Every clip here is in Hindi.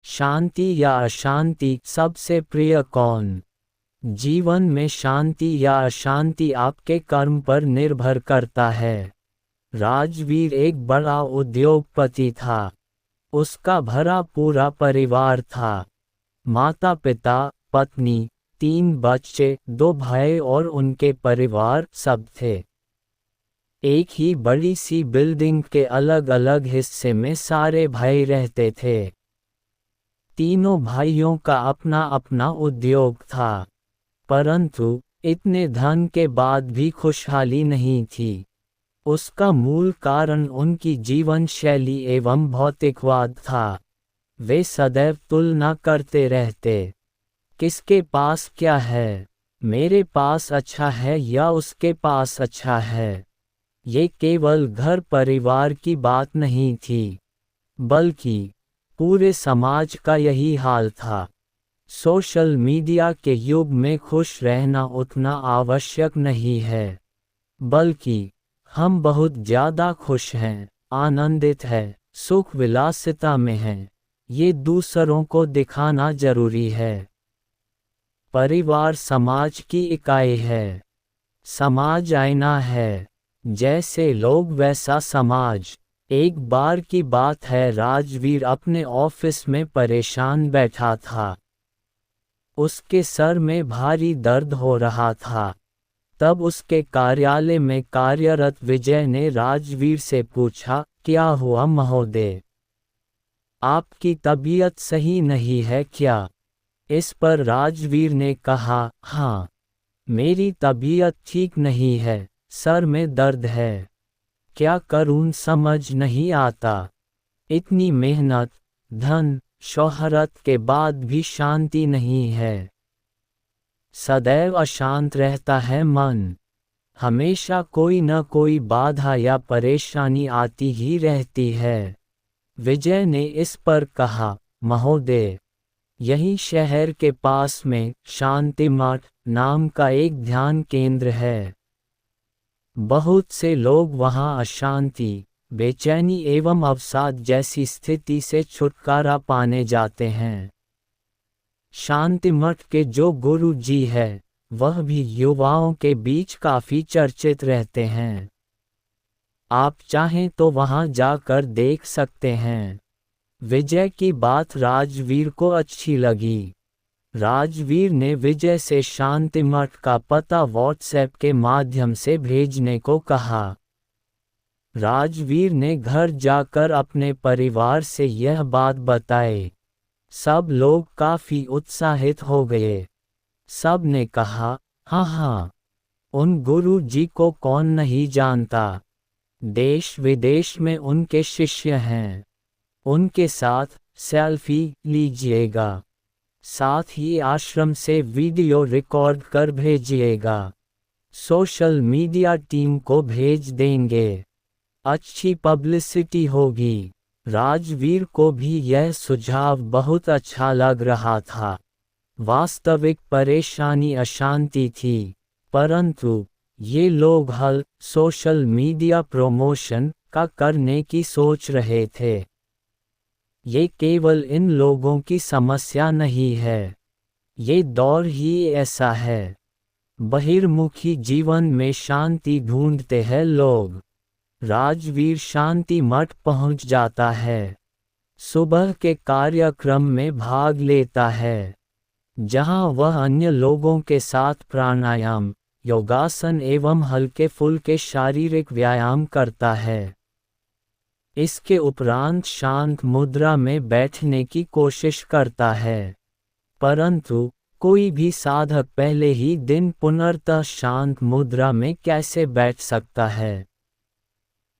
शांति या अशांति, सबसे प्रिय कौन? जीवन में शांति या अशांति आपके कर्म पर निर्भर करता है। राजवीर एक बड़ा उद्योगपति था। उसका भरा पूरा परिवार था। माता पिता, पत्नी, 3 बच्चे, 2 भाई और उनके परिवार सब थे। एक ही बड़ी सी बिल्डिंग के अलग अलग हिस्से में सारे भाई रहते थे। तीनों भाइयों का अपना अपना उद्योग था, परंतु इतने धन के बाद भी खुशहाली नहीं थी। उसका मूल कारण उनकी जीवन शैली एवं भौतिकवाद था। वे सदैव तुलना करते रहते। किसके पास क्या है? मेरे पास अच्छा है या उसके पास अच्छा है? ये केवल घर परिवार की बात नहीं थी, बल्कि पूरे समाज का यही हाल था। सोशल मीडिया के युग में खुश रहना उतना आवश्यक नहीं है, बल्कि हम बहुत ज़्यादा खुश हैं, आनंदित हैं, सुख विलासिता में हैं। ये दूसरों को दिखाना जरूरी है। परिवार समाज की इकाई है। समाज आईना है। जैसे लोग वैसा समाज। एक बार की बात है, राजवीर अपने ऑफिस में परेशान बैठा था। उसके सर में भारी दर्द हो रहा था। तब उसके कार्यालय में कार्यरत विजय ने राजवीर से पूछा, क्या हुआ महोदय? आपकी तबीयत सही नहीं है क्या? इस पर राजवीर ने कहा, हाँ, मेरी तबीयत ठीक नहीं है, सर में दर्द है। क्या करूं समझ नहीं आता। इतनी मेहनत, धन, शोहरत के बाद भी शांति नहीं है। सदैव अशांत रहता है मन। हमेशा कोई न कोई बाधा या परेशानी आती ही रहती है। विजय ने इस पर कहा, महोदय, यही शहर के पास में शांति मठ नाम का एक ध्यान केंद्र है। बहुत से लोग वहां अशांति, बेचैनी एवं अवसाद जैसी स्थिति से छुटकारा पाने जाते हैं। शांति मठ के जो गुरु जी है, वह भी युवाओं के बीच काफी चर्चित रहते हैं। आप चाहें तो वहां जाकर देख सकते हैं। विजय की बात राजवीर को अच्छी लगी। राजवीर ने विजय से शांति मठ का पता व्हाट्सएप के माध्यम से भेजने को कहा। राजवीर ने घर जाकर अपने परिवार से यह बात बताई। सब लोग काफी उत्साहित हो गए। सब ने कहा, हाँ हाँ, उन गुरु जी को कौन नहीं जानता। देश विदेश में उनके शिष्य हैं। उनके साथ सेल्फी लीजिएगा। साथ ही आश्रम से वीडियो रिकॉर्ड कर भेजिएगा। सोशल मीडिया टीम को भेज देंगे। अच्छी पब्लिसिटी होगी। राजवीर को भी यह सुझाव बहुत अच्छा लग रहा था। वास्तविक परेशानी अशांति थी, परंतु ये लोग हल सोशल मीडिया प्रमोशन का करने की सोच रहे थे। ये केवल इन लोगों की समस्या नहीं है। ये दौर ही ऐसा है। बहिर्मुखी जीवन में शांति ढूंढते हैं लोग। राजवीर शांति मठ पहुंच जाता है। सुबह के कार्यक्रम में भाग लेता है, जहां वह अन्य लोगों के साथ प्राणायाम, योगासन एवं हल्के फुल्के शारीरिक व्यायाम करता है। इसके उपरांत शांत मुद्रा में बैठने की कोशिश करता है, परंतु कोई भी साधक पहले ही दिन पुनर्तः शांत मुद्रा में कैसे बैठ सकता है,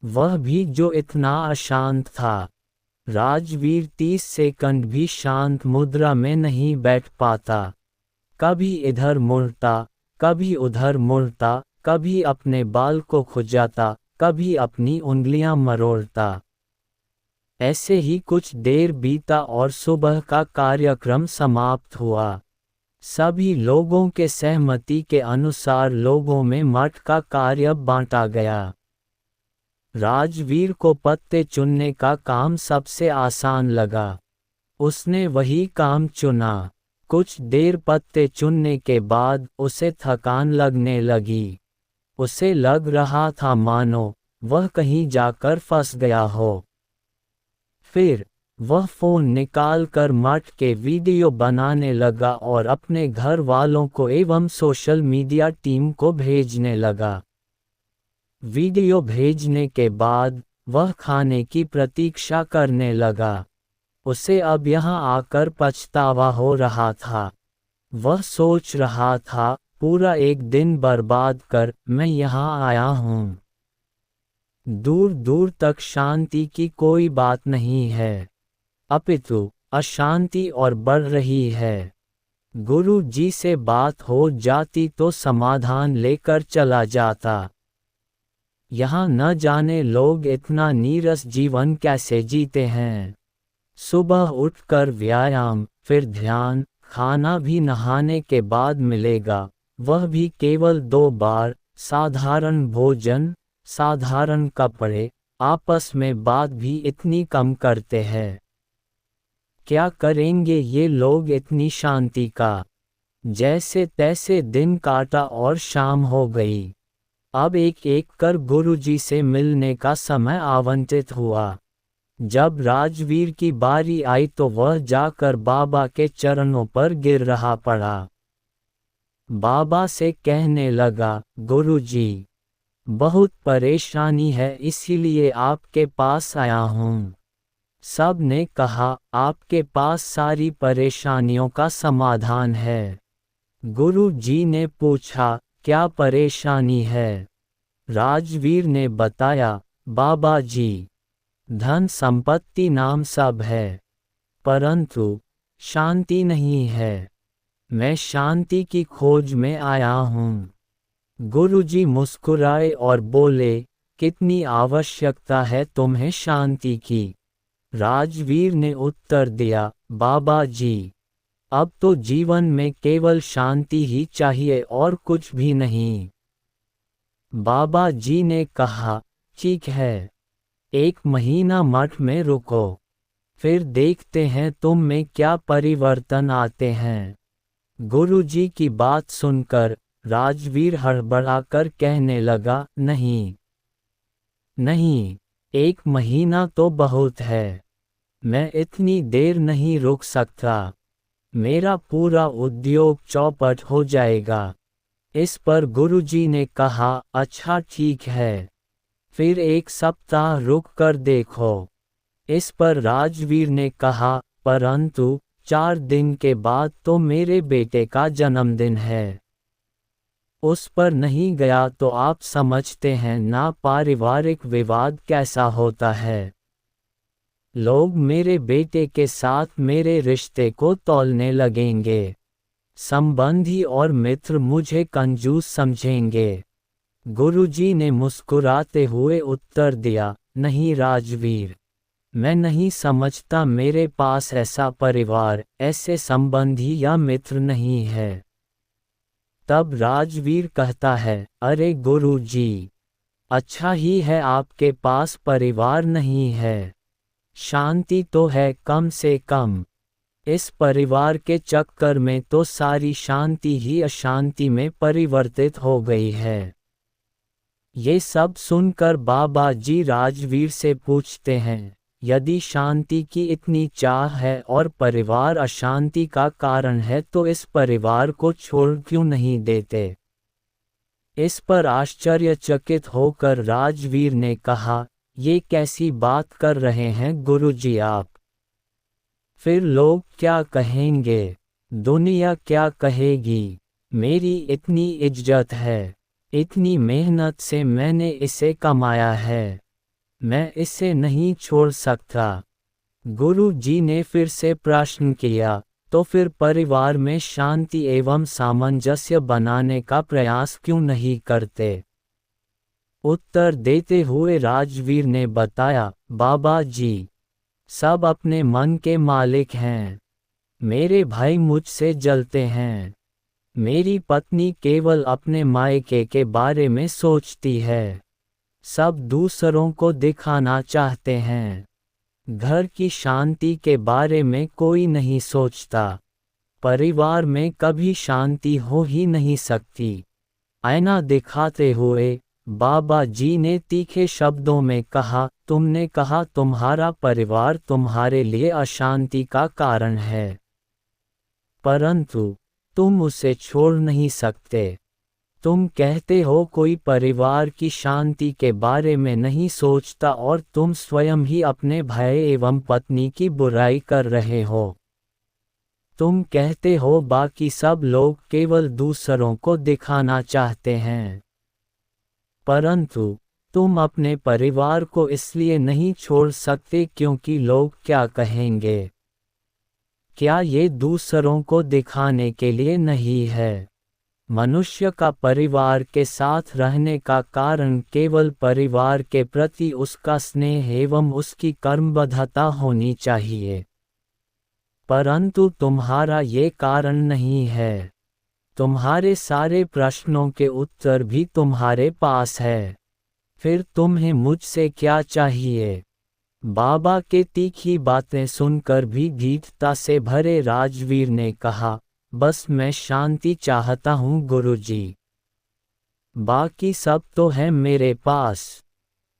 वह भी जो इतना अशांत था। राजवीर 30 सेकंड भी शांत मुद्रा में नहीं बैठ पाता। कभी इधर मुड़ता, कभी उधर मुड़ता, कभी अपने बाल को खुजाता, कभी अपनी उंगलियां मरोड़ता। ऐसे ही कुछ देर बीता और सुबह का कार्यक्रम समाप्त हुआ। सभी लोगों के सहमति के अनुसार लोगों में मठ का कार्य बांटा गया। राजवीर को पत्ते चुनने का काम सबसे आसान लगा। उसने वही काम चुना। कुछ देर पत्ते चुनने के बाद उसे थकान लगने लगी। उसे लग रहा था मानो वह कहीं जाकर फंस गया हो। फिर वह फ़ोन निकालकर मठ के वीडियो बनाने लगा और अपने घर वालों को एवं सोशल मीडिया टीम को भेजने लगा। वीडियो भेजने के बाद वह खाने की प्रतीक्षा करने लगा। उसे अब यहाँ आकर पछतावा हो रहा था। वह सोच रहा था, पूरा एक दिन बर्बाद कर मैं यहाँ आया हूँ। दूर दूर तक शांति की कोई बात नहीं है, अपितु अशांति और बढ़ रही है। गुरु जी से बात हो जाती तो समाधान लेकर चला जाता। यहाँ न जाने लोग इतना नीरस जीवन कैसे जीते हैं। सुबह उठकर व्यायाम, फिर ध्यान, खाना भी नहाने के बाद मिलेगा, वह भी केवल 2 बार। साधारण भोजन, साधारण कपड़े, आपस में बात भी इतनी कम करते हैं। क्या करेंगे ये लोग इतनी शांति का? जैसे तैसे दिन काटा और शाम हो गई। अब एक एक कर गुरुजी से मिलने का समय आवंटित हुआ। जब राजवीर की बारी आई तो वह जाकर बाबा के चरणों पर गिर रहा पड़ा। बाबा से कहने लगा, गुरुजी, बहुत परेशानी है इसीलिए आपके पास आया हूँ। सब ने कहा, आपके पास सारी परेशानियों का समाधान है। गुरु जी ने पूछा, क्या परेशानी है? राजवीर ने बताया, बाबा जी, धन संपत्ति नाम सब है, परंतु शांति नहीं है। मैं शांति की खोज में आया हूँ। गुरुजी मुस्कुराए और बोले, कितनी आवश्यकता है तुम्हें शांति की? राजवीर ने उत्तर दिया, बाबा जी, अब तो जीवन में केवल शांति ही चाहिए और कुछ भी नहीं। बाबा जी ने कहा, ठीक है, 1 महीना मठ में रुको, फिर देखते हैं तुम में क्या परिवर्तन आते हैं। गुरुजी की बात सुनकर राजवीर हड़बड़ाकर कहने लगा, नहीं नहीं, 1 महीना तो बहुत है। मैं इतनी देर नहीं रुक सकता। मेरा पूरा उद्योग चौपट हो जाएगा। इस पर गुरुजी ने कहा, अच्छा ठीक है, फिर 1 सप्ताह रुक कर देखो। इस पर राजवीर ने कहा, परंतु 4 दिन के बाद तो मेरे बेटे का जन्मदिन है। उस पर नहीं गया तो आप समझते हैं ना पारिवारिक विवाद कैसा होता है। लोग मेरे बेटे के साथ मेरे रिश्ते को तौलने लगेंगे। संबंधी और मित्र मुझे कंजूस समझेंगे। गुरुजी ने मुस्कुराते हुए उत्तर दिया, नहीं राजवीर, मैं नहीं समझता, मेरे पास ऐसा परिवार, ऐसे संबंधी या मित्र नहीं है। तब राजवीर कहता है, अरे गुरुजी, अच्छा ही है आपके पास परिवार नहीं है। शांति तो है कम से कम। इस परिवार के चक्कर में तो सारी शांति ही अशांति में परिवर्तित हो गई है। ये सब सुनकर बाबा जी राजवीर से पूछते हैं, यदि शांति की इतनी चाह है और परिवार अशांति का कारण है तो इस परिवार को छोड़ क्यों नहीं देते? इस पर आश्चर्यचकित होकर राजवीर ने कहा, ये कैसी बात कर रहे हैं गुरुजी आप? फिर लोग क्या कहेंगे? दुनिया क्या कहेगी? मेरी इतनी इज्जत है, इतनी मेहनत से मैंने इसे कमाया है, मैं इसे नहीं छोड़ सकता। गुरु जी ने फिर से प्रश्न किया, तो फिर परिवार में शांति एवं सामंजस्य बनाने का प्रयास क्यों नहीं करते? उत्तर देते हुए राजवीर ने बताया, बाबा जी, सब अपने मन के मालिक हैं। मेरे भाई मुझसे जलते हैं। मेरी पत्नी केवल अपने मायके के बारे में सोचती है। सब दूसरों को दिखाना चाहते हैं। घर की शांति के बारे में कोई नहीं सोचता। परिवार में कभी शांति हो ही नहीं सकती। आईना दिखाते हुए बाबा जी ने तीखे शब्दों में कहा, तुमने कहा तुम्हारा परिवार तुम्हारे लिए अशांति का कारण है, परंतु तुम उसे छोड़ नहीं सकते। तुम कहते हो कोई परिवार की शांति के बारे में नहीं सोचता और तुम स्वयं ही अपने भाई एवं पत्नी की बुराई कर रहे हो। तुम कहते हो बाकी सब लोग केवल दूसरों को दिखाना चाहते हैं, परंतु तुम अपने परिवार को इसलिए नहीं छोड़ सकते क्योंकि लोग क्या कहेंगे। क्या ये दूसरों को दिखाने के लिए नहीं है? मनुष्य का परिवार के साथ रहने का कारण केवल परिवार के प्रति उसका स्नेह एवं उसकी कर्मबद्धता होनी चाहिए, परंतु तुम्हारा ये कारण नहीं है। तुम्हारे सारे प्रश्नों के उत्तर भी तुम्हारे पास है, फिर तुम्हें मुझसे क्या चाहिए? बाबा के तीखी बातें सुनकर भी दीनता से भरे राजवीर ने कहा, बस मैं शांति चाहता हूँ गुरुजी, बाकी सब तो है मेरे पास।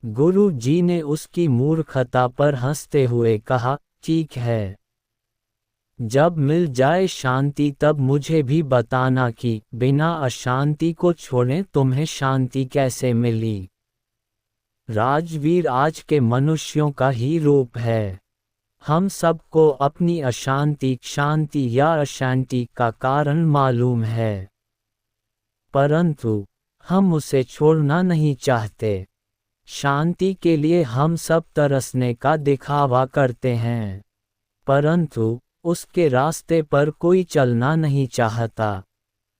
गुरु जी ने उसकी मूर्खता पर हंसते हुए कहा, ठीक है, जब मिल जाए शांति तब मुझे भी बताना कि बिना अशांति को छोड़े तुम्हें शांति कैसे मिली। राजवीर आज के मनुष्यों का ही रूप है। हम सबको अपनी अशांति शांति या अशांति का कारण मालूम है, परंतु हम उसे छोड़ना नहीं चाहते। शांति के लिए हम सब तरसने का दिखावा करते हैं, परंतु उसके रास्ते पर कोई चलना नहीं चाहता।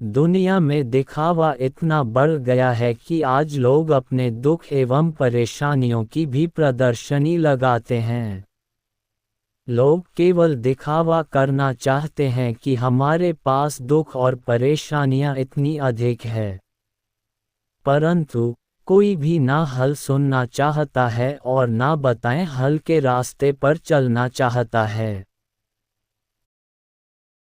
दुनिया में दिखावा इतना बढ़ गया है कि आज लोग अपने दुख एवं परेशानियों की भी प्रदर्शनी लगाते हैं। लोग केवल दिखावा करना चाहते हैं कि हमारे पास दुख और परेशानियां इतनी अधिक है, परंतु कोई भी ना हल सुनना चाहता है और ना बताएं हल के रास्ते पर चलना चाहता है।